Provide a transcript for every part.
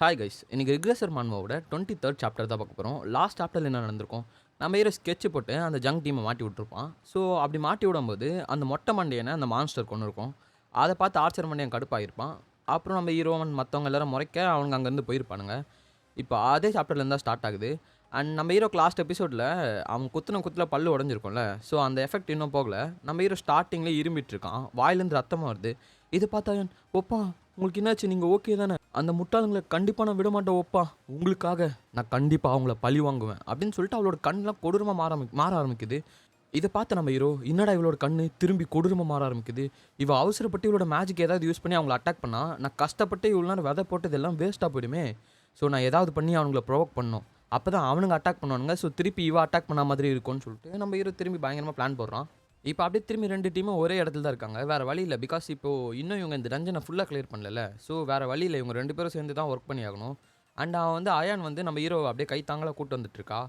Hi guys, இன்னைக்கு ரிக்ரெசர் மான்மாவோட 23rd chapter தான் பார்க்க போகிறோம். லாஸ்ட் சாப்டரில் என்ன நடந்திருக்கும், நம்ம ஹீரோ ஸ்கெட்ச் போட்டு அந்த ஜங்க் டீமை மாட்டி விட்டுருப்பான். ஸோ அப்படி மாட்டி விடும்போது அந்த மொட்டை மண்டையனை அந்த மான்ஸ்டர் கொண்டு இருக்கும். அதை பார்த்து ஆர்ச்சர் மண்டையன் கடுப்பாயிருப்பான். அப்புறம் நம்ம ஹீரோவன் மற்றவங்க எல்லாரும் முறைக்க அவங்க அங்கேருந்து போயிருப்பானுங்க. இப்போ அதே சாப்டர்லேருந்து தான் ஸ்டார்ட் ஆகுது. அண்ட் நம்ம ஹீரோக்கு லாஸ்ட் எபிசோடில் அவன் குத்துல பல்லு உடஞ்சிருக்கும்ல, ஸோ அந்த எஃபெக்ட் இன்னும் போகல. நம்ம ஹீரோ ஸ்டார்டிங்கில் இரும்பிட்டு இருக்கான், வாயிலேருந்து ரத்தமாக வருது. இதை பார்த்தா ஒப்பா உங்களுக்கு என்னாச்சு, நீங்கள் ஓகே தானே, அந்த முட்டாளுங்களை கண்டிப்பாக நான் விட மாட்டேன் ஒப்பா, உங்களுக்காக நான் கண்டிப்பாக அவங்கள பழி வாங்குவேன் அப்படின்னு சொல்லிட்டு அவளோட கண்ணெலாம் கொடூரமாக மாற ஆரம்பிக்குது. இதை பார்த்து நம்ம ஹீரோ என்னடா இவளோட கண்ணு திரும்பி கொடூரமாக மாற ஆரம்பிக்குது, இவள் அவசரப்பட்டு இவளோட மேஜிக் ஏதாவது யூஸ் பண்ணி அவங்கள அட்டாக் பண்ணால் நான் கஷ்டப்பட்டு இவ்வளோ நேரம் விதை போட்டது எல்லாம் வேஸ்ட்டாக போயிடுமே. ஸோ நான் ஏதாவது பண்ணி அவங்கள ப்ரொவோக் பண்ணணும், அப்போ தான் அவனுங்க அட்டாக் பண்ணுவானுங்க. ஸோ திருப்பி இவ அட்டாக் பண்ண மாதிரி இருக்கும்னு சொல்லிட்டு நம்ம ஹீரோ திரும்பி பயங்கரமாக பிளான் போடுறான். இப்போ அப்படியே திரும்பி 2 டீமும் ஒரே இடத்துல தான் இருக்காங்க, வேறு வழி இல்லை. பிகாஸ் இப்போது இன்னும் இவங்க இந்த டஞ்சனை ஃபுல்லாக கிளியர் பண்ணல. ஸோ வேறு வழி இல்லை, இவங்க 2 பேரும் சேர்ந்து தான் ஒர்க் பண்ணி ஆகணும். அண்ட் அவன் வந்து அயான் வந்து நம்ம ஹீரோ அப்படியே கை தாங்களாக கூட்டு வந்துட்டுருக்கா.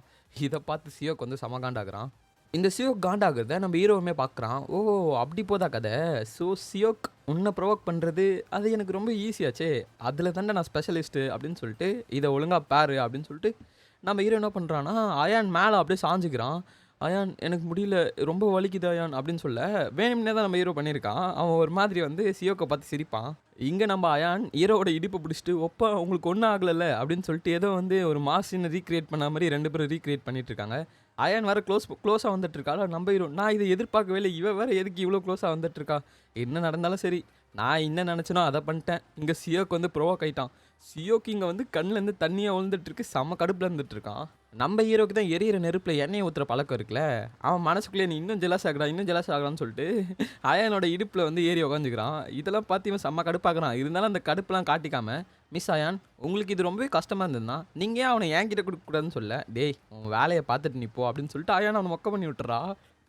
இதை பார்த்து சியோக் வந்து காண்டாகிறான். இந்த சியோக் காண்டாகிறத நம்ம ஹீரோவுமே பார்க்குறான். ஓ அப்படி போதா கதை. ஸோ சியோக் உன்னை ப்ரொவோக் பண்ணுறது அது எனக்கு ரொம்ப ஈஸியாச்சே, அதில் தானே நான் ஸ்பெஷலிஸ்ட்டு அப்படின்னு சொல்லிட்டு இதை ஒழுங்காக பாரு அப்படின்னு சொல்லிட்டு நம்ம ஹீரோ என்ன பண்ணுறான்னா அயான் மேலே அப்படியே சாஞ்சிக்கிறான். அயான் எனக்கு முடியல, ரொம்ப வலிக்குது அயான் அப்படின்னு சொல்ல வேணும்னே தான் நம்ம ஹீரோ பண்ணியிருக்கான். அவன் ஒரு மாதிரி வந்து சியோக்கை பார்த்து சிரிப்பான். இங்கே நம்ம அயான் ஹீரோவோட இடுப்பை பிடிச்சிட்டு ஒப்பா உங்களுக்கு ஒன்றும் ஆகலைல்ல அப்படின்னு சொல்லிட்டு ஏதோ வந்து ஒரு மாசின்னு ரீக்ரியேட் பண்ண மாதிரி 2 பேரும் ரீக்ரியேட் பண்ணிட்டு இருக்காங்க. அயான் வேறு க்ளோஸாக வந்துட்டுருக்கா. நம்ம ஹீரோ நான் இதை எதிர்பார்க்கவே இல்லை, இவன் வேறு எதுக்கு இவ்வளோ க்ளோஸாக வந்துட்டுருக்கா, என்ன நடந்தாலும் சரி நான் என்ன நினச்சனோ அதை பண்ணிட்டேன். இங்கே சியோக்கு வந்து ப்ரோவோக் ஆகிட்டான். சியோக்கு இங்கே வந்து கண்ணிலேருந்து தண்ணியாக விழுந்துட்டுருக்கு, செம்ம கடுப்பில் இருந்துட்டுருக்கான். நம்ம ஹீரோக்கு தான் எரியிற நெருப்பில் எண்ணெயை ஊற்றுற பழக்கம் இருக்குல்ல, அவன் மனசுக்குள்ளே நீ இன்னும் ஜெலஸ் ஆகலாம் இன்னும் ஜெலஸ் ஆகலான்னு சொல்லிட்டு அயானோட இடுப்பில் வந்து ஏறி உக்காந்துக்கிறான். இதெல்லாம் பார்த்து இவன் செம்ம கடுப்பாகிறான். இருந்தாலும் அந்த கடுப்புலாம் காட்டிக்காம மிஸ் அயான் உங்களுக்கு இது ரொம்பவே கஷ்டமாக இருந்ததுன்னா நீங்கள் ஏன் அவனை என்கிட்ட கொடுக்கக்கூடாதுன்னு சொல்ல, டேய் உன் வேலையை பார்த்துட்டு நீ போ அப்படின்னு சொல்லிட்டு அயான் அவனை மொக்க பண்ணி விட்டுறா.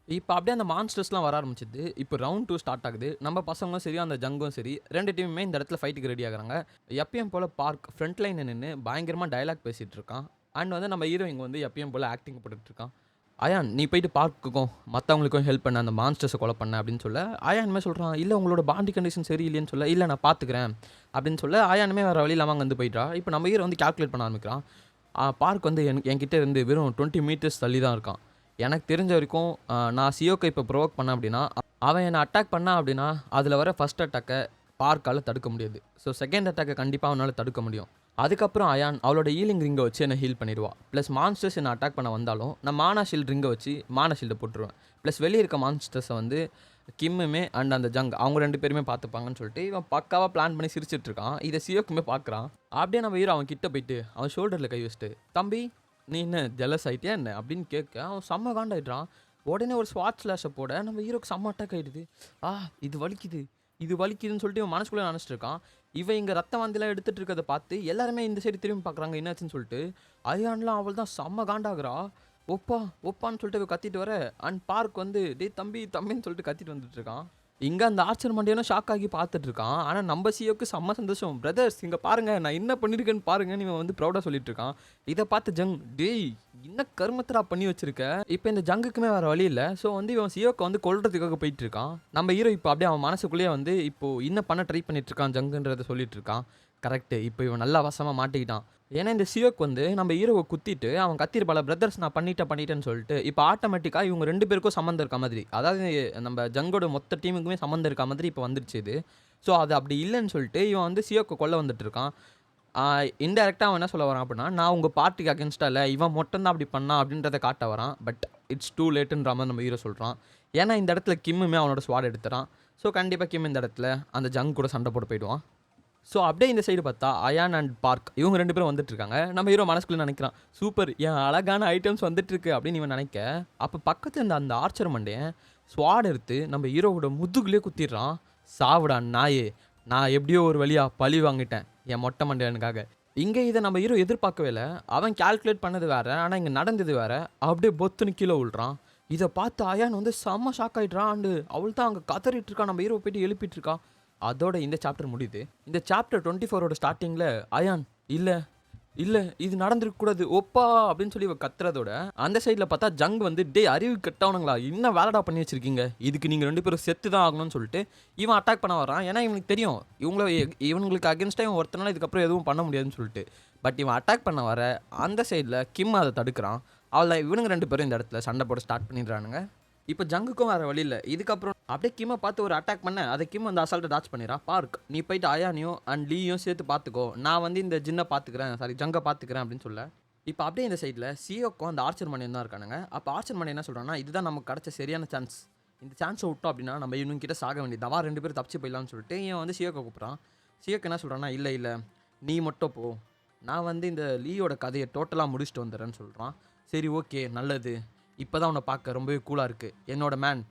இப்போ அப்படியே அந்த மான்ஸ்டர்ஸ்லாம் வர ஆரம்பிச்சிது. இப்போ ரவுண்ட் 2 ஸ்டார்ட் ஆகுது. நம்ம பசங்களும் சரி அந்த ஜங்கும் சரி 2 டீமுமே இந்த இடத்துல ஃபைட்டுக்கு ரெடி ஆகுறாங்க. எப்பயும் போல் பார்க் ஃப்ரண்ட் லைனில் நின்று பயங்கரமாக டைலாக் பேசிகிட்டு இருக்கான். அண்ட் வந்து நம்ம ஹீரோ இங்கே வந்து எப்பயும் போல் ஆக்டிங் போட்டுட்ருக்கான். அயான் நீ போயிட்டு பார்க்குக்கும் மற்றவங்களுக்கும் ஹெல்ப் பண்ண, அந்த மான்ஸ்டர்ஸை கொலை பண்ண அப்படின்னு சொல்ல அயானுமே சொல்கிறான் இல்லை உங்களோட பாண்டி கண்டிஷன் சரி இல்லைன்னு சொல்ல, இல்லை நான் பார்த்துக்கிறேன் அப்படின்னு சொல்ல அயானுமே வேறு வழி இல்லாமல் அங்கே வந்து போயிட்டா. இப்போ நம்ம ஹீரோ வந்து கால்குலேட் பண்ண ஆரம்பிக்கிறான். பார்க் வந்து என்கிட்ட இருந்து வெறும் 20 மீட்டர்ஸ் தள்ளி தான் இருக்கான். எனக்கு தெரிஞ்ச வரைக்கும் நான் சியோக்கை இப்போ ப்ரொவோக் பண்ணேன் அப்படின்னா அவன் என்னை அட்டாக் பண்ணான் அப்படின்னா அதில் வர ஃபஸ்ட் அட்டாக்கை பார்க்கால் தடுக்க முடியாது. ஸோ செகண்ட் அட்டாக்கை கண்டிப்பாக அவனால் தடுக்க முடியும். அதுக்கப்புறம் அயான் அவளோட ஹீலிங் ரிங்கை வச்சு என்னை ஹீல் பண்ணிடுவாள். ப்ளஸ் மான்ஸ்டர்ஸ் என்னை அட்டாக் பண்ண வந்தாலும் நான் மானா ஷீல்டு ரிங்கை வச்சு மானா ஷீல்டை போட்டுருவேன். ப்ளஸ் வெளியே இருக்க மான்ஸ்டர்ஸை வந்து கிம்முமே அண்ட் அந்த ஜங் அவங்க 2 பேருமே பார்த்துப்பாங்கன்னு சொல்லிட்டு இவன் பக்காவாக பிளான் பண்ணி சிரிச்சிட்டு இருக்கான். இதை சியோக்குமே பார்க்குறான். அப்படியே நம்ம ஹீரோ அவன் கிட்ட போயிட்டு அவன் ஷோல்டரில் கை வச்சுட்டு தம்பி நீ என்ன ஜெலஸ் ஆகிட்டியா என்ன அப்படின்னு கேட்க அவன் செம்ம காண்டாயிடுறான். உடனே ஒரு ஸ்வாட் ஸ்லாஷை போட நம்ம ஹீரோக்கு செம்ம அட்டாக் ஆகிடுது. இது வலிக்குது இது வலிக்குதுன்னு சொல்லிட்டு இவன் மனசுக்குள்ளே நினச்சிட்டு இருக்கான். இவன் இங்கே ரத்த வாந்திலாம் எடுத்துகிட்டு இருக்கிறத பார்த்து எல்லாருமே இந்த சைடு திரும்பி பார்க்குறாங்க என்னாச்சுன்னு சொல்லிட்டு. அயான்லாம் அவள் தான் செம்ம காண்டாகிறா. ஒப்பான்னு சொல்லிட்டு கத்திட்டு வர அண்ட் பார்க் வந்து டே தம்பி தம்பின்னு சொல்லிட்டு கத்திட்டு வந்துட்டு இருக்கான். இங்கே அந்த ஆர்ச்சர் மண்டியனும் ஷாக் ஆகி பார்த்துட்டு இருக்கான். ஆனால் நம்ம சியோக்கு செம்ம சந்தோஷம். பிரதர்ஸ் இங்கே பாருங்கள் நான் என்ன பண்ணியிருக்கேன்னு பாருங்கன்னு இவன் வந்து ப்ரௌடாக சொல்லிட்டு இருக்கான். இதை பார்த்து ஜங் டேய் என்ன கருமத்தரா பண்ணி வச்சிருக்க. இப்போ இந்த ஜங்குக்குமே வேறு வழி இல்லை. ஸோ வந்து இவன் சியோக்கை வந்து கொல்றதுக்காக போயிட்டு இருக்கான். நம்ம ஹீரோ இப்போ அப்படியே அவன் மனசுக்குள்ளேயே வந்து இப்போது இன்னும் பண்ண ட்ரை பண்ணிட்டு இருக்கான் ஜங்குன்றதை சொல்லிட்டு இருக்கான். கரெக்டு, இப்போ இவன் நல்லா வசமாக மாட்டிக்கிட்டான். ஏன்னா இந்த சியோக் வந்து நம்ம ஹீரோவை குத்திட்டு அவன் கத்திருப்பால பிரதர்ஸ் நான் பண்ணிட்டேன்னு சொல்லிட்டு இப்போ ஆட்டோமேட்டிக்காக இவங்க 2 பேருக்கும் சம்மந்தம் இருக்க மாதிரி, அதாவது நம்ம ஜங்கோட மொத்த டீமுக்குமே சம்மந்தம் இருக்க மாதிரி இப்போ வந்துடுச்சு இது. ஸோ அது அப்படி இல்லைன்னு சொல்லிட்டு இவன் வந்து சியோக்கை கொல்ல வந்துட்டு இருக்கான். இன்டெரக்டாக அவன் என்ன சொல்ல வரான் அப்படின்னா நான் உங்கள் பார்ட்டிக்கு அகேன்ஸ்டாக இல்லை, இவன் மட்டும் தான் அப்படி பண்ணான் அப்படின்றத காட்ட வரான். பட் இட்ஸ் டூ லேட்டுன்ற மாதிரி நம்ம ஹீரோ சொல்கிறான். ஏன்னா இந்த இடத்துல கிம்முமே அவனோட ஸ்வாட் எடுத்துறான். ஸோ கண்டிப்பாக கிம் இந்த இடத்துல அந்த ஜங் கூட சண்டை போட்டு போயிடுவான். ஸோ அப்படியே இந்த சைடு பார்த்தா அயான் அண்ட் பார்க் இவங்க 2 பேரும் வந்துட்டுருக்காங்க. நம்ம ஹீரோ மனசுக்குள்ளே நினைக்கிறான் சூப்பர் என் அழகான ஐட்டம்ஸ் வந்துட்டுருக்கு அப்படின்னு இவன் நினைக்க, அப்போ பக்கத்தில் இருந்த அந்த ஆர்ச்சர் மண்டையன் ஸ்வாட் எடுத்து நம்ம ஹீரோவோட முதுகுலேயே குத்திடுறான். சாவிடா நாயே, நான் எப்படியோ ஒரு வழியாக பழி வாங்கிட்டேன் என் மொட்டை மண்டையனுக்காக. இங்கே இதை நம்ம ஹீரோ எதிர்பார்க்கவே இல்லை. அவன் கால்குலேட் பண்ணது வேறு, ஆனால் இங்கே நடந்தது வேறு. அப்படியே பொத்துன்னு கீழே விழுறான். இதை பார்த்து அயான் வந்து செம்ம ஷாக் ஆகிடுறான். அண்டு அவள் தான் அங்கே கதறிட்டு இருக்கான். நம்ம ஹீரோ போயிட்டு எழுப்பிட்டு இருக்கான். அதோட இந்த சாப்டர் முடியுது. இந்த சாப்டர் 24ஓட ஸ்டார்டிங்கில் அயான் இல்லை இல்ல இது நடந்திருக்க கூடாது. ஒப்பா! அப்படின்னு சொல்லி இவ கத்துறதோட, அந்த சைடுல பார்த்தா ஜங் வந்து, "டேய் அறிவு கெட்டவனுங்களா! என்ன வேலைடா பண்ணி வச்சிருக்கீங்க? இதுக்கு நீங்க 2 பேரும் செத்து தான் ஆகணும்னு" சொல்லிட்டு, இவன் அட்டாக் பண்ண வரான். ஏன்னா இவனுக்கு தெரியும். இவனுங்களுக்கு அகைன்ஸ்ட்டா இவன் ஒருத்தனால இதுக்கப்புறம் எதுவும் பண்ண முடியாதுன்னு சொல்லிட்டு. பட் இவன் அட்டாக் பண்ண வர, அந்த சைடுல கிம் அத தடுக்குறான். அவ்வளதான் இவனுங்க 2 பேரும் இந்த இடத்துல சண்டை போட ஸ்டார்ட் பண்ணிடுறானுங்க. இப்ப ஜங்குக்கும் வேற வழி இல்ல. இதுக்கப்புறம் அப்படியே கிம்ம பார்த்து ஒரு அட்டாக் பண்ண, அத கிம் வந்து அசால்ட்டா டாட்ஜ் பண்ணிடுறான். பார்க், "நீ போயிட்டு அயானையும் அண்ட் லீயும் சேர்த்து பார்த்துக்கோ. நான் வந்து இந்த ஜின்ன பார்த்துக்கிறேன். சாரி ஜங்க பார்த்துக்கிறேன்" அப்படின்னு சொல்ல, இப்ப அப்படியே இந்த சைடுல சியோக்கும் அந்த ஆர்ச்சர் மணியனும் தான் இருக்கானுங்க. அப்ப ஆர்ச்சர் மணியன் என்ன சொல்றான்னா, "இதுதான் நமக்கு கிடைச்ச சரியான சான்ஸ். இந்த சான்ஸ விட்டோம் அப்படின்னா, நம்ம இவனுங்க கிட்ட சாக வேண்டியது தான். வா 2 பேரும் தப்பிச்சு போயிடலாம்னு" சொல்லிட்டு இவன் வந்து சியோக்க கூப்பிடுறான். சியோக் என்ன சொல்றான்னா, "இல்ல, இல்ல. நீ மட்டும் போ. நான் வந்து இந்த லீயோட கதைய டோட்டலா முடிச்சுட்டு வந்துடுறேன்னு" சொல்றான். சரி ஓகே நல்லது. இப்பதான் உன்ன பார்க்க ரொம்பவே கூலா இருக்கு. என்னோட மேன்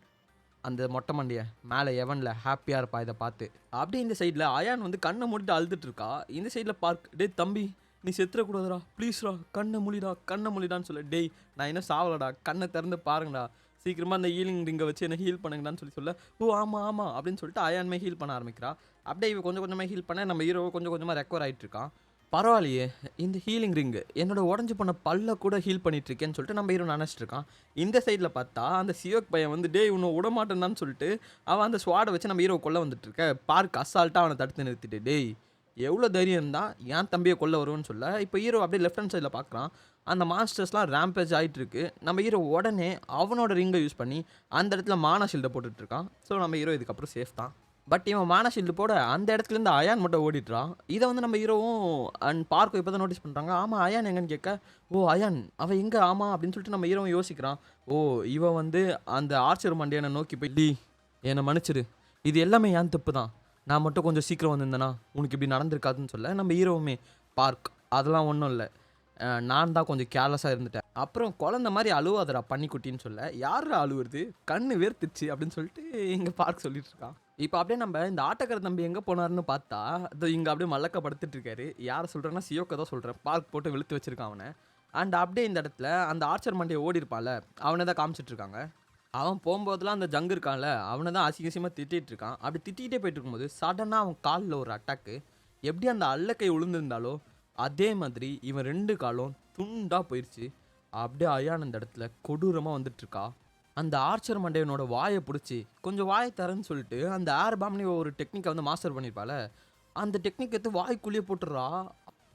அந்த மொட்டை மண்டைய மேலே எவன்ல ஹாப்பியாக இருப்பா இதை பார்த்து. அப்படியே இந்த சைடில் அயான் வந்து கண்ணை மூடிட்டு அழுதுட்டு இருக்கா. இந்த சைடில் பார்க், "டேய் தம்பி நீ செத்துறக்கூடாதுடா, ப்ளீஸ்ரா, கண்ணை மூடிடா கண்ணை மூடிடான்னு" சொல்ல, "டேய் நான் இன்னும் சாவலடா, கண்ணை திறந்து பாருங்கடா, சீக்கிரமாக அந்த ஹீலிங் ரிங்கை வச்சு என்ன ஹீல் பண்ணுங்கடான்னு சொல்ல, "ஓ ஆமாம் ஆமாம்" அப்படின்னு சொல்லிட்டு அயான்மே ஹீல் பண்ண ஆரம்பிக்கிறா. அப்படியே இவ கொஞ்சம் கொஞ்சமாக ஹீல் பண்ண நம்ம ஹீரோ கொஞ்சம் கொஞ்சமாக ரெக்கவர் ஆகிட்டு இருக்கான். பரவாயில்லையே, இந்த ஹீலிங் ரிங்கு என்னோட உடஞ்சி போன பல்ல கூட ஹீல் பண்ணிட்டுருக்கேன்னு சொல்லிட்டு நம்ம ஹீரோ நினச்சிட்டு இருக்கான். இந்த சைடில் பார்த்தா அந்த சியோக் பையன் வந்து, "டேய் உன்னை விடமாட்டேன்டான்னு" சொல்லிட்டு அவன் அந்த ஸ்வாடை வச்சு நம்ம ஹீரோ கொல்ல வந்துட்டு இருக்க. பார்க் அசால்ட்டாக அவனை தடுத்து நிறுத்திட்டு, "டேய் எவ்வளோ தைரியம் தான் என் தம்பியை கொல்ல வருவோன்னு" சொல்ல, இப்போ ஹீரோ அப்படியே லெஃப்ட் ஹேண்ட் சைடில் பார்க்குறான். அந்த மாஸ்டர்ஸ்லாம் ரேம்பேஜ் ஆகிட்டு இருக்கு. நம்ம ஹீரோ உடனே அவனோட ரிங்கை யூஸ் பண்ணி அந்த இடத்துல மானா ஷீல்டை போட்டுட்ருக்கான். ஸோ நம்ம ஹீரோ இதுக்கப்புறம் சேஃப் தான். பட் இவன் மானா ஷீல்டு போட அந்த இடத்துலேருந்து அயான் மட்டும் ஓடிட்டுறான். இதை வந்து நம்ம ஹீரோவும் அண்ட் பார்க்கும் இப்போ தான் நோட்டீஸ் பண்ணுறாங்க. ஆமாம் அயான் எங்கன்னு கேட்க, "ஓ அயான் அவன் எங்கே ஆமாம்" அப்படின்னு சொல்லிட்டு நம்ம ஹீரோவும் யோசிக்கிறான். ஓ இவன் வந்து அந்த ஆர்ச்சர் மண்டியனை நோக்கி போய், "டி என்னை மன்னிச்சிடு, இது எல்லாமே என் தப்பு தான். நான் மட்டும் கொஞ்சம் சீக்கிரம் வந்திருந்தேனா உனக்கு இப்படி நடந்திருக்காதுன்னு" சொல்ல, நம்ம ஹீரோவுமே, "பார்க் அதெல்லாம் ஒன்றும் இல்லை, நான் தான் கொஞ்சம் கேர்லெஸ்ஸாக இருந்துட்டேன். அப்புறம் குழந்த மாதிரி அழுவாதடா பன்னிக்குட்டின்னு" சொல்ல, "யாரா அழுவுறது, கண்ணு வேர்த்துச்சு" அப்படின்னு சொல்லிட்டு இங்கே பார்க் சொல்லிட்டு இருக்கான். இப்போ அப்படியே நம்ம இந்த ஆட்டக்கார தம்பி எங்கே போனாருன்னு பார்த்தா, இதோ இங்கே அப்படியே மல்லக்க படுத்துட்டு இருக்காரு. யாரை சொல்கிறேன்னா சியோக்க தான் சொல்கிறேன். பார்க் போட்டு வெளுத்து வச்சிருக்கான் அவனை. அண்ட் அப்படியே இந்த இடத்துல அந்த ஆர்ச்சர் மண்டியை ஓடி இருப்பான்ல, அவனை தான் காமிச்சிட்டு இருக்காங்க. அவன் போகும்போதெல்லாம் அந்த ஜங்கு இருக்கான்ல, அவனை தான் அசிங்கமாக திட்டிகிட்டு இருக்கான். அப்படி திட்டிகிட்டே போயிட்டு இருக்கும்போது சடனாக அவன் காலில் ஒரு அட்டாக்கு. எப்படி அந்த அல்லக்கை விழுந்திருந்தாலோ அதே மாதிரி இவன் 2 காலும் துண்டாக போயிடுச்சு. அப்படியே அயான் அந்த இடத்துல கொடூரமாக வந்துட்டுருக்கா. அந்த ஆர்ச்சர் மண்டையனோட வாயை பிடிச்சி கொஞ்சம் வாயை தரேன்னு சொல்லிட்டு அந்த ஏர் பாம்னு ஒரு டெக்னிக்கை வந்து மாஸ்டர் பண்ணியிருப்பால, அந்த டெக்னிக் எடுத்து வாய்க்குள்ளேயே போட்டுடுறா.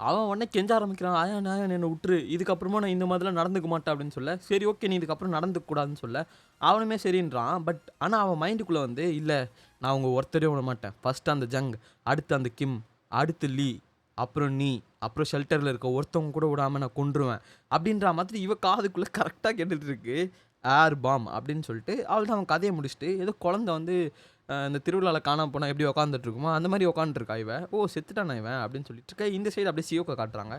அவன் உடனே கெஞ்ச ஆரம்பிக்கிறான், "ஆயான் ஆயான் என்னை விட்டுரு, இதுக்கப்புறமா நான் இந்த மாதிரிலாம் நடந்துக்க மாட்டேன்" அப்படின்னு சொல்ல, சரி ஓகே நீ இதுக்கப்புறம் நடந்துக்க கூடாதுன்னு சொல்ல, அவனுமே சரின்றான். பட் ஆனால் அவன் மைண்டுக்குள்ளே வந்து, "இல்லை நான் அவங்க ஒருத்தரையும் விட மாட்டேன். ஃபஸ்ட்டு அந்த ஜங், அடுத்து அந்த கிம், அடுத்து லீ, அப்புறம் நீ, அப்புறம் ஷெல்டரில் இருக்க ஒருத்தவங்க கூட விடாமல் நான் கொன்றுவேன்" அப்படின்ற மாதிரி இவ காதுக்குள்ளே கரெக்டாக கேட்டுட்டு இருக்கு. ஏர் பாம் அப்படின்னு சொல்லிட்டு அவள் தான் அவன் கதையை முடிச்சுட்டு ஏதோ குழந்தை வந்து இந்த திருவிழாவில் காணாமல் போனால் எப்படி உட்காந்துட்டு இருக்குமோ அந்த மாதிரி உட்காந்துருக்கா இவன். "ஓ செத்துட்டானா இவன்" அப்படின்னு சொல்லிட்டு இருக்க. இந்த சைடு அப்படியே சியோக்கை காட்டுறாங்க.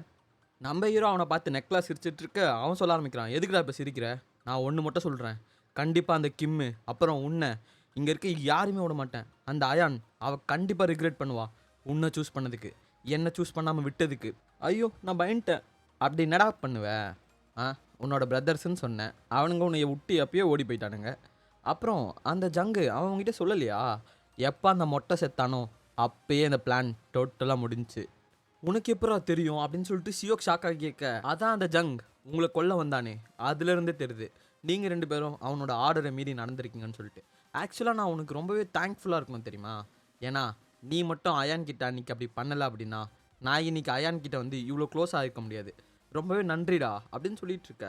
நம்ம ஹீரோ அவனை பார்த்து நெக்லா சிரிச்சிட்டு இருக்க. அவன் சொல்ல ஆரம்பிக்கிறான், "எதுக்குடா இப்போ சிரிக்கிற? நான் ஒன்று மட்டும் சொல்கிறேன். கண்டிப்பாக அந்த கிம்மு அப்புறம் உன்னை இங்கே இருக்க யாருமே விட மாட்டேன். அந்த அயான் அவள் கண்டிப்பாக ரிக்ரெட் பண்ணுவா உன்னை சூஸ் பண்ணதுக்கு, என்னை சூஸ் பண்ணாமல் விட்டதுக்கு." ஐயோ நான் பயன்ட்டேன். "அப்படி என்னடா பண்ணுவ? ஆ உன்னோட பிரதர்ஸ்ன்னு சொன்னேன், அவனுங்க உன்னைய விட்டு எப்பயோ ஓடி போயிட்டானுங்க. அப்புறம் அந்த ஜங்கு அவன் உங்ககிட்ட சொல்லலையா, எப்போ அந்த மொட்டை செத்தானோ அப்பயே அந்த பிளான் டோட்டலாக முடிஞ்சுச்சு. உனக்கு எப்படா தெரியும்" அப்படின்னு சொல்லிட்டு சியோக் ஷாக்காக கேட்க, "அதான் அந்த ஜங் உங்களை கொல்ல வந்தானே, அதுலேருந்தே தெரியுது நீங்கள் 2 பேரும் அவனோட ஆர்டரை மீறி நடந்திருக்கீங்கன்னு சொல்லிட்டு. ஆக்சுவலாக நான் உனக்கு ரொம்பவே தேங்க்ஃபுல்லாக இருக்கணும் தெரியுமா, ஏன்னா நீ மட்டும் அயான் கிட்ட அன்றைக்கி அப்படி பண்ணலை அப்படின்னா நான் இன்னைக்கு அயான் கிட்ட வந்து இவ்வளோ க்ளோஸாக இருக்க முடியாது. ரொம்பவே நன்றிடா" அப்படின்னு சொல்லிட்டு இருக்க.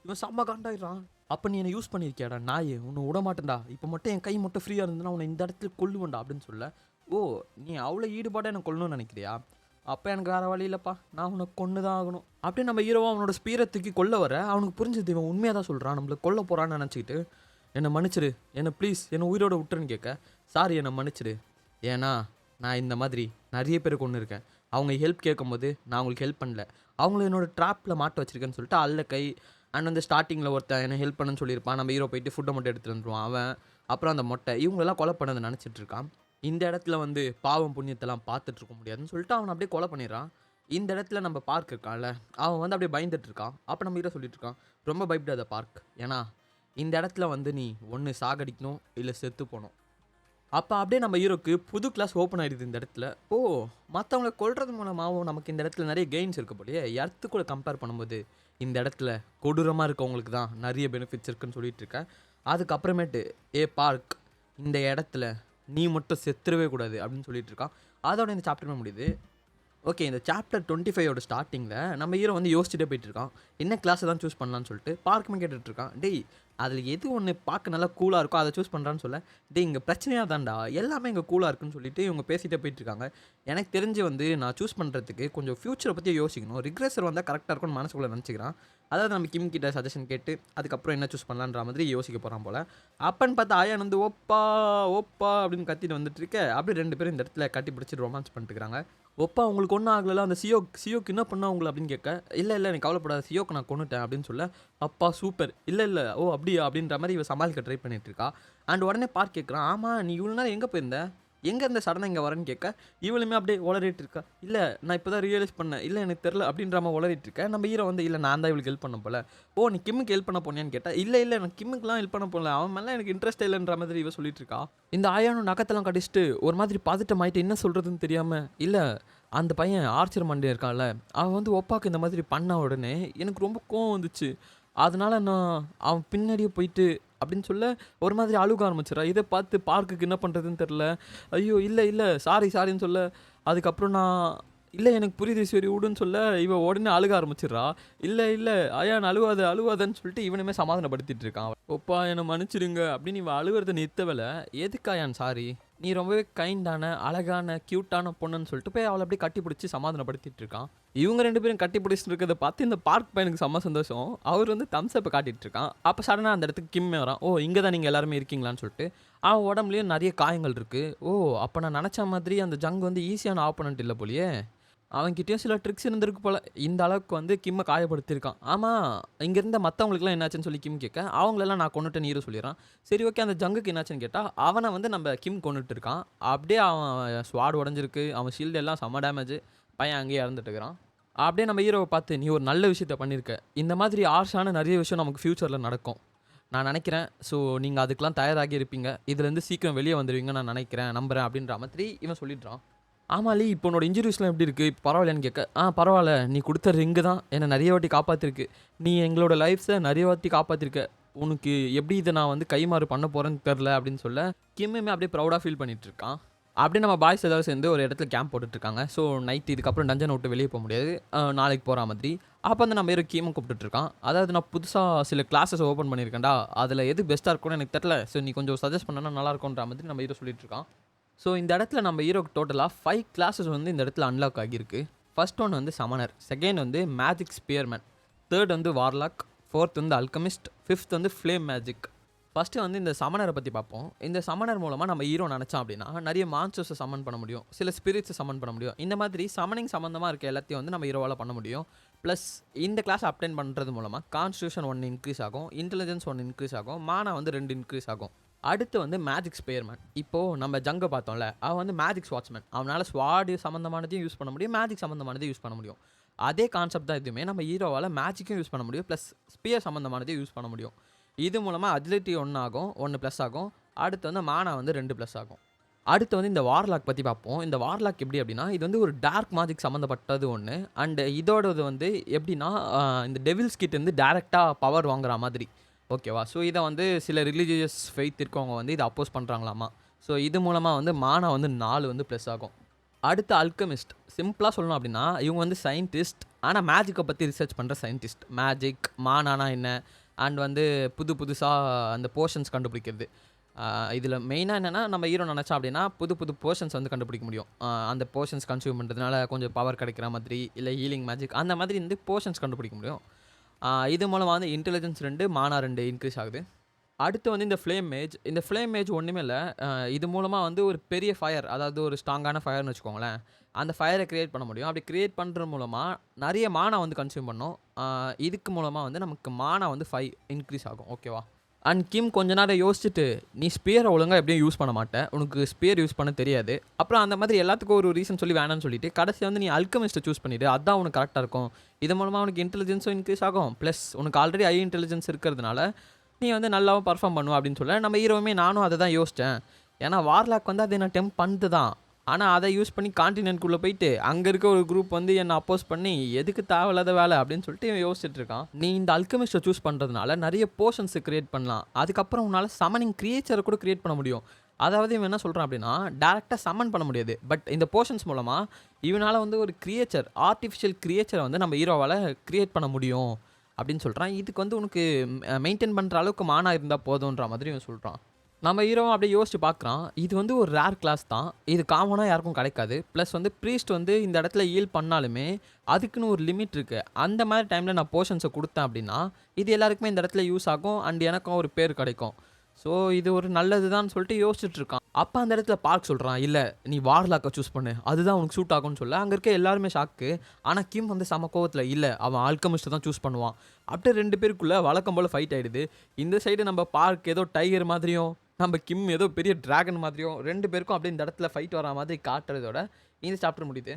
இவன் செம்ம காண்டாயிடுறான். "அப்போ நீ என்னை யூஸ் பண்ணியிருக்கியாடா நாயே, உன்னை விட மாட்டேன்டா, இப்போ மட்டும் என் கை மட்டும் ஃப்ரீயாக இருந்ததுன்னா உன்னை இந்த இடத்துல கொல்லுவேன்டா" அப்படின்னு சொல்ல, "ஓ நீ அவ்வளோ ஈடுபாடாக என்னை கொல்லணும்னு நினைக்கிறியா? அப்போ எனக்கு வேறு வழி இல்லைப்பா, நான் உன்னை கொன்று தான் ஆகணும்" அப்படியே நம்ம ஹீரோவாக அவனோட ஸ்பீரை தூக்கி கொல்ல வர அவனுக்கு புரிஞ்சது இவன் உண்மையாக தான் சொல்கிறான், நம்மளை கொல்ல போகிறான்னு நினச்சிக்கிட்டு, "என்னை மன்னிச்சிடு, என்னை ப்ளீஸ் என்னை உயிரோட விட்டுருன்னு" கேட்க, "சாரி என்னை மன்னிச்சிடு, ஏன்னா நான் இந்த மாதிரி நிறைய பேர் கொண்டு இருக்கேன். அவங்க ஹெல்ப் கேட்கும்போது நான் அவங்களுக்கு ஹெல்ப் பண்ணல, அவங்கள என்னோட ட்ராப்பில் மாட்ட வச்சிருக்கேன்னு" சொல்லிட்டு அல்ல கை. அண்ட் வந்து ஸ்டார்டிங்கில் ஒருத்தன் என்ன ஹெல்ப் பண்ணுன்னு சொல்லியிருப்பான். நம்ம ஹீரோ போயிட்டு ஃபுட்டை மட்டும் எடுத்துகிட்டு வந்துடுவான் அவன். அப்புறம் அந்த மொட்டை இவங்களெல்லாம் கொலை பண்ணதை நினச்சிட்டு இருக்கான். இந்த இடத்துல வந்து பாவம் புண்ணியத்தெல்லாம் பார்த்துட்டு இருக்க முடியாதுன்னு சொல்லிட்டு அவனை அப்படியே கொலை பண்ணிடுறான். இந்த இடத்துல நம்ம பார்க் இருக்கான்ல, அவன் வந்து அப்படியே பயந்துட்டு இருக்கான். அப்போ நம்ம ஹீரோ சொல்லிட்டு இருக்கான், "ரொம்ப பயப்படாத பார்க், ஏன்னா இந்த இடத்துல வந்து நீ ஒன்று சாகடிக்கணும் இல்லை செத்து போகணும். அப்போ அப்படியே நம்ம ஹீரோக்கு புது கிளாஸ் ஓப்பன் ஆகிடுது இந்த இடத்துல. ஓ, மற்றவங்கள கொல்றது மூலமாகவும் நமக்கு இந்த இடத்துல நிறைய கெயின்ஸ் இருக்க போலயே. எர்த்து கூட கம்பேர் பண்ணும்போது இந்த இடத்துல கொடூரமாக இருக்கவங்களுக்கு தான் நிறைய பெனிஃபிட்ஸ் இருக்குன்னு சொல்லிட்டு இருக்கேன். அதுக்கப்புறமேட்டு பார்க், இந்த இடத்துல நீ மட்டும் செத்துறவே கூடாது அப்படின்னு சொல்லிட்டு இருக்கான். அதோட இந்த சாப்டர் முடியுது. ஓகே, இந்த சாப்டர் 25ஓட ஸ்டார்டிங்கில் நம்ம ஹீரோ வந்து யோசிச்சுட்டே போயிட்டுருக்கான். என்ன கிளாஸை தான் சூஸ் பண்ணலான்னு சொல்லிட்டு பார்க்குமே கேட்டுட்ருக்கான். டேய், அதில் எது ஒன்று பார்க்க நல்லா கூலாக இருக்கோ அதை சூஸ் பண்ணுறான்னு சொல்ல, டேய் இங்கே பிரச்சனையாக தான்டா, எல்லாமே இங்கே கூலாக இருக்குன்னு சொல்லிட்டு இவங்க பேசிகிட்டே போயிட்டுருக்காங்க. எனக்கு தெரிஞ்சு வந்து நான் சூஸ் பண்ணுறதுக்கு கொஞ்சம் ஃப்யூச்சரை பற்றி யோசிக்கணும். ரிக்ரெஸர் வந்தால் கரெக்டாக இருக்கும்னு மனசுக்குள்ளே நினச்சிக்கிறான். அதாவது நம்ம கிம் கிட்ட சஜஷன் கேட்டு அதுக்கப்புறம் என்ன சூஸ் பண்ணலான்ற மாதிரி யோசிக்க போகிறான் போல். அப்பன்னு பார்த்தா ஆயான் வந்து ஓப்பா ஓப்பா அப்படின்னு கத்திட்டு வந்துட்டு இருக்க. அப்படி 2 பேரும் இந்த இடத்துல கட்டி பிடிச்சி ரொமான்ஸ் பண்ணிட்டுருக்காங்க. ஒப்பா உங்களுக்கு ஒன்றும் ஆகலை, அந்த சியோக்கு என்ன பண்ணா உங்களை அப்படின்னு கேட்க, இல்லை எனக்கு கவலைப்படாத, சியோக்கு நான் கொண்டுட்டேன் அப்படின்னு சொல்ல, அப்பா சூப்பர், இல்லை ஓ அப்படியா அப்படின்ற மாதிரி இவ சமாளிக்க ட்ரை பண்ணிட்டு இருக்கா. அண்ட் உடனே பார்க் கேட்குறான், ஆமாம் நீ இவ்வளோ நேரம் எங்கே போயிருந்த, எங்கே இருந்த சடனாக இங்கே வரேன்னு கேட்க, இவளுமே அப்படியே உளறிட்டு இருக்கா. இல்லை நான் இப்போ தான் ரியலைஸ் பண்ணேன், இல்லை எனக்கு தெரில அப்படின்ற மாதிரி உளறிட்டு இருக்கேன். நம்ம ஹீரோ வந்து இல்லை நான் தான் இவளுக்கு ஹெல்ப் பண்ண போல. ஓ நீ கிம்முக்கு ஹெல்ப் பண்ண போனியான்னு கேட்டால், இல்லை எனக்கு கிம்முக்குலாம் ஹெல்ப் பண்ண போகல, அவன் மேலே எனக்கு இன்ட்ரெஸ்ட் இல்லைன்ற மாதிரி இவ சொல்லிட்டு இருக்கா. இந்த ஆயானும் நகத்தெல்லாம் கடிச்சிட்டு ஒரு மாதிரி பதட்டம் ஆகிட்டு என்ன சொல்கிறதுன்னு தெரியாமல், இல்லை அந்த பையன் ஆர்ச்சர் மண்டே இருக்கான்ல, அவன் வந்து ஒப்பாக்கு இந்த மாதிரி பண்ண உடனே எனக்கு ரொம்ப கோவம் வந்துச்சு. அதனால நான் அவன் பின்னாடியே போயிட்டு அப்படின்னு சொல்ல ஒரு மாதிரி அழுக ஆரம்பிச்சிடறா. இதை பார்த்து பார்க்குக்கு என்ன பண்ணுறதுன்னு தெரில. ஐயோ இல்லை சாரின்னு சொல்ல, அதுக்கப்புறம் நான் இல்லை எனக்கு புரியுது சரி விடுன்னு சொல்ல, இவன் உடனே அழுக ஆரம்பிச்சிடுறா. இல்லை ஐயான் அழுவாதன்னு சொல்லிட்டு இவனுமே சமாதானப்படுத்திட்டு இருக்கான். ஒப்பா என்னை மன்னிச்சிடுங்க அப்படின்னு இவன் அழுகிறத நிறுத்தவில்லை. எதுக்கு ஐயான் சாரி, நீ ரொம்பவே கைண்டான அழகான க்யூட்டான பொண்ணுன்னு சொல்லிட்டு போய் அவளை அப்படியே கட்டி பிடிச்சி சமாதானப்படுத்திட்டு இருக்கான். இவங்க 2 பேரும் கட்டி பிடிச்சிட்டு இருக்கிறத பார்த்து இந்த பார்க் பையனுக்கு செம்ம சந்தோஷம். அவர் வந்து தம்ஸ் அப்பை காட்டிட்டு இருக்கான். அப்போ சடனாக அந்த இடத்துக்கு கிம்மே வரான். ஓ இங்கே தான் நீங்கள் எல்லாருமே இருக்கீங்களான்னு சொல்லிட்டு. அவன் உடம்புலேயும் நிறைய காயங்கள் இருக்குது. ஓ அப்போ நான் நினச்ச மாதிரி அந்த ஜங் வந்து ஈஸியான ஆப்போனண்ட் இல்லை போலியே, அவன்கிட்டயும் சில ட்ரிக்ஸ் இருந்திருக்கு போல். இந்த அளவுக்கு வந்து கிம்மை காயப்படுத்தியிருக்கான். ஆமாம் இங்கே இருந்த மற்றவங்களுக்குலாம் என்னாச்சுன்னு சொல்லி கிம் கேட்க, அவங்களெல்லாம் நான் கொண்டுட்டு நீரும் சொல்லிடுறான். சரி ஓகே, அந்த ஜங்குக்கு என்னாச்சுன்னு கேட்டால் அவனை வந்து நம்ம கிம் கொண்டுட்டு இருக்கான். அப்படியே அவன் ஸ்வாட் உடஞ்சிருக்கு, அவன் ஷீல்டு எல்லாம் செம்ம டேமேஜ், பையன் அங்கேயே இறந்துட்டு இருக்கிறான். அப்படியே நம்ம ஹீரோவை பார்த்து, நீ ஒரு நல்ல விஷயத்த பண்ணியிருக்க, இந்த மாதிரி ஆர்ஷான நிறைய விஷயம் நமக்கு ஃப்யூச்சரில் நடக்கும் நான் நினைக்கிறேன். ஸோ நீங்கள் அதுக்கெலாம் தயாராகி இருப்பீங்க, இதுலேருந்து சீக்கிரம் வெளியே வந்துடுவீங்க நான் நினைக்கிறேன், நம்புகிறேன் அப்படின்ற மாதிரி இவன் சொல்லிடுறான். ஆமாலி இப்போ உன்னோட இன்ஜுரிஸ்லாம் எப்படி இருக்குது, இப்போ பரவாயில்லன்னு கேட்க, பரவாயில்ல, நீ கொடுத்த ரிங்கு தான் என்னை நிறைய வாட்டி காப்பாற்றிருக்கு, நீ எங்களோட லைஃப்ஸை நிறைய வாட்டி காப்பாற்றிருக்க, உனக்கு எப்படி இதை நான் வந்து கைமாறு பண்ண போகிறேன்னு தெரில அப்படின்னு சொல்ல, கிம்மே அப்படியே ப்ரௌடாக ஃபீல் பண்ணிகிட்ருக்கான். அப்படியே நம்ம பாய்ஸ் ஏதாவது சேர்ந்து ஒரு இடத்துல கேம்ப் போட்டுட்ருக்காங்க. ஸோ நைட்டு இதுக்கப்புறம் டஞ்சனை விட்டு வெளியே போக முடியாது, நாளைக்கு போகிற மாதிரி. அப்போ வந்து நம்ம வேறு கீமை கூப்பிட்டுருக்கான். அதாவது நான் புதுசாக சில கிளாஸஸ் ஓப்பன் பண்ணியிருக்கேன்டா, அதில் எது பெஸ்ட்டாக இருக்கும்னு எனக்கு தெரில, ஸோ நீ கொஞ்சம் சஜஸ்ட் பண்ணனா நல்லாயிருக்குன்ற மாதிரி நம்ம ஹீரோ சொல்லிட்டு இருக்கான். ஸோ இந்த இடத்துல நம்ம ஹீரோக்கு டோட்டலாக 5 கிளாஸஸ் வந்து இந்த இடத்துல அன்லாக் ஆகியிருக்கு. ஃபர்ஸ்ட் ஒன் வந்து சமனர், செகண்ட் வந்து மேஜிக் ஸ்பியர்மேன், தேர்ட் வந்து வார்லாக், ஃபோர்த் வந்து அல்கமிஸ்ட், ஃபிஃப்த் வந்து ஃப்ளேம் மேஜிக். ஃபஸ்ட்டு வந்து இந்த சமனரை பற்றி பார்ப்போம். இந்த சமனர் மூலமாக நம்ம ஹீரோ நினச்சான் அப்படின்னா நிறைய மான்ஸ்டர்ஸை சமன் பண்ண முடியும், சில ஸ்பிரிட்ஸை சமன் பண்ண முடியும். இந்த மாதிரி சமனிங் சம்மந்தமாக இருக்க எல்லாத்தையும் வந்து நம்ம ஹீரோவால் பண்ண முடியும். ப்ளஸ் இந்த கிளாஸ் அப்டைன் பண்ணுறது மூலமாக கான்ஸ்டியூஷன் 1 இன்க்ரீஸ் ஆகும், இன்டெலிஜென்ஸ் 1 இன்க்ரீஸ் ஆகும், மானா வந்து 2 இன்க்ரீஸ் ஆகும். அடுத்து வந்து மேஜிக் ஸ்பேர்மேன். இப்போது நம்ம ஜங்கை பார்த்தோம்ல, அவன் வந்து மேஜிக் ஸ்வாட்ச்மேன், அவனால் ஸ்வாடு சம்மந்தமானதையும் யூஸ் பண்ண முடியும், மேஜிக் சம்மந்தமானதையும் யூஸ் பண்ண முடியும். அதே கான்செப்ட் தான் இதுவுமே, நம்ம ஹீரோவால் மேஜிக்கும் யூஸ் பண்ண முடியும், ப்ளஸ் ஸ்பியர் சம்மந்தமானதையும் யூஸ் பண்ண முடியும். இது மூலமாக அஜிலிட்டி 1 ஆகும், 1 ப்ளஸ் ஆகும். அடுத்து வந்து மானா வந்து 2 ப்ளஸ் ஆகும். அடுத்து வந்து இந்த வார்லாக் பற்றி பார்ப்போம். இந்த வார்லாக் எப்படி அப்படின்னா, இது வந்து ஒரு டார்க் மேஜிக் சம்மந்தப்பட்டது ஒன்று. அண்டு இதோடது வந்து எப்படின்னா, இந்த டெவில்ஸ் கிட்ட இருந்து டேரெக்டாக பவர் வாங்குற மாதிரி, ஓகேவா. ஸோ இதை வந்து சில ரிலீஜியஸ் ஃபெய்த் இருக்கவங்க வந்து இதை அப்போஸ் பண்ணுறாங்களாமா. ஸோ இது மூலமாக வந்து மானா வந்து 4 வந்து ப்ளஸ் ஆகும். அடுத்து அல்கமிஸ்ட். சிம்பிளாக சொல்லணும் அப்படின்னா, இவங்க வந்து சயின்டிஸ்ட், ஆனால் மேஜிக்கை பற்றி ரிசர்ச் பண்ணுற சயின்டிஸ்ட். மேஜிக், மானானா என்ன, அண்ட் வந்து புதுசாக அந்த போர்ஷன்ஸ் கண்டுபிடிக்கிறது. இதில் மெயினாக என்னென்னா, நம்ம ஹீரோ நினச்சா அப்படின்னா புது போர்ஷன்ஸ் வந்து கண்டுபிடிக்க முடியும். அந்த போர்ஷன்ஸ் கன்சியூம் பண்ணுறதுனால கொஞ்சம் பவர் கிடைக்கிற மாதிரி, இல்லை ஹீலிங் மேஜிக் அந்த மாதிரி வந்து போர்ஷன்ஸ் கண்டுபிடிக்க முடியும். இது மூலமாக வந்து இன்டெலிஜென்ஸ் 2, மானா 2 இன்க்ரீஸ் ஆகுது. அடுத்து வந்து இந்த ஃப்ளேம் மேஜ். இந்த ஃப்ளேம் மேஜ் ஒன்றுமே இல்லை, இது மூலமாக வந்து ஒரு பெரிய ஃபயர், அதாவது ஒரு ஸ்ட்ராங்கான ஃபயர்னு வச்சுக்கோங்களேன், அந்த ஃபயரை க்ரியேட் பண்ண முடியும். அப்படி க்ரியேட் பண்ணுறது மூலமாக நிறைய மானா வந்து கன்சியூம் பண்ணோம். இதுக்கு மூலமாக வந்து நமக்கு மானா வந்து 5 இன்க்ரீஸ் ஆகும், ஓகேவா. அண்ட் கிம் கொஞ்ச நேரம் யோசிச்சுட்டு, நீ ஸ்பியரை ஒழுங்காக எப்படியும் யூஸ் பண்ண மாட்டேன், உனக்கு ஸ்பியர் யூஸ் பண்ண தெரியாது, அப்புறம் அந்த மாதிரி எல்லாத்துக்கும் ஒரு ரீசன் சொல்லி வேணான்னு சொல்லிட்டு கடைசி வந்து நீ அல்கமிஸ்ட்டை சூஸ் பண்ணிவிடு, அதுதான் உனக்கு கரெக்டாக இருக்கும். இது மூலமாக உனக்கு இன்டெலிஜென்ஸும் இன்க்ரீஸ் ஆகும், ப்ளஸ் உனக்கு ஆல்ரெடி ஹை இன்டெலிஜென்ஸ் இருக்கிறதுனால நீ வந்து நல்லாவும் பர்ஃபார்ம் பண்ணுவா அப்படின்னு சொல்ல, நம்ம ஹீரோவுமே நானும் அதை தான் யோசித்தேன். ஏன்னா வார்லாக் வந்து அதை நான் டெம்ப் பண்ணிட்டு தான். ஆனா அத யூஸ் பண்ணி கான்டினென்ட்குள்ள போயிட்டு, அங்க இருக்க ஒரு குரூப் வந்து என்ன அப்போஸ் பண்ணி, எதுக்கு தேவையில்லாத வேலை அப்படின்னு சொல்லிட்டு இவன் யோசிச்சுட்டு இருக்கான். நீ இந்த அல்கெமிஸ்ட்ட சூஸ் பண்றதுனால நெறைய போஷன்ஸ் கிரியேட் பண்ணலாம். அதுக்கப்புறம் உன்னால சம்மனிங் கிரியேச்சர கூட கிரியேட் பண்ண முடியும். அதாவது இவன் என்ன சொல்றான் அப்படின்னா, டைரக்ட்டா சம்மன் பண்ண முடியாது. பட் இந்த போஷன்ஸ் மூலமா இவனால வந்து ஒரு கிரியேச்சர், ஆர்ட்டிஃபிஷியல் கிரியேச்சர வந்து நம்ம ஹீரோவால கிரியேட் பண்ண முடியும் அப்படின்னு சொல்றான். இதுக்கு வந்து உனக்கு மெயின்டெயின் பண்ற அளவுக்கு மானா இருந்தா போதுன்ற மாதிரி இவன் சொல்றான். நம்ம ஹீரோவும் அப்படியே யோசிச்சு பார்க்குறான். இது வந்து ஒரு ரேர் கிளாஸ் தான். இது காமனா யாருக்கும் கிடைக்காது. ப்ளஸ் வந்து ப்ரீஸ்ட் வந்து இந்த இடத்துல ஹீல் பண்ணாலுமே, அதுக்குன்னு ஒரு லிமிட் இருக்கு. அந்த மாரி டைம்ல நான் போஷன்ஸ குடுத்தேன் அப்படின்னா, இது எல்லாருக்குமே இந்த இடத்துல யூஸ் ஆகும். அண்ட் எனக்கும் ஒரு பேர் கிடைக்கும். ஸோ இது ஒரு நல்லது தான்னு சொல்லிட்டு யோசிச்சுட்டு இருக்கான். அப்ப அந்த இடத்துல பார்க் சொல்றான், "இல்ல நீ வார்லாக்க சூஸ் பண்ணு. அதுதான் உனக்கு சூட் ஆகும்னு" சொல்ல, அங்க இருக்க எல்லாருமே ஷாக்கு. ஆனா கிம் வந்து செம கோவத்துல, "இல்ல அவன் ஆல்கெமிஸ்ட்ட தான் சூஸ் பண்ணுவான்." அப்படியே 2 பேருக்குள்ள வழக்கம் போல ஃபைட் ஆயிடுது. இந்த சைடு நம்ம பார்க் ஏதோ டைகர் மாதிரியும், நம்ம கிம் ஏதோ பெரிய டிராகன் மாதிரியும் 2 பேருக்கும் அப்படியே இந்த இடத்துல ஃபைட் வரா மாதிரி காட்டுறதோட இந்த சாப்டர் முடியுது.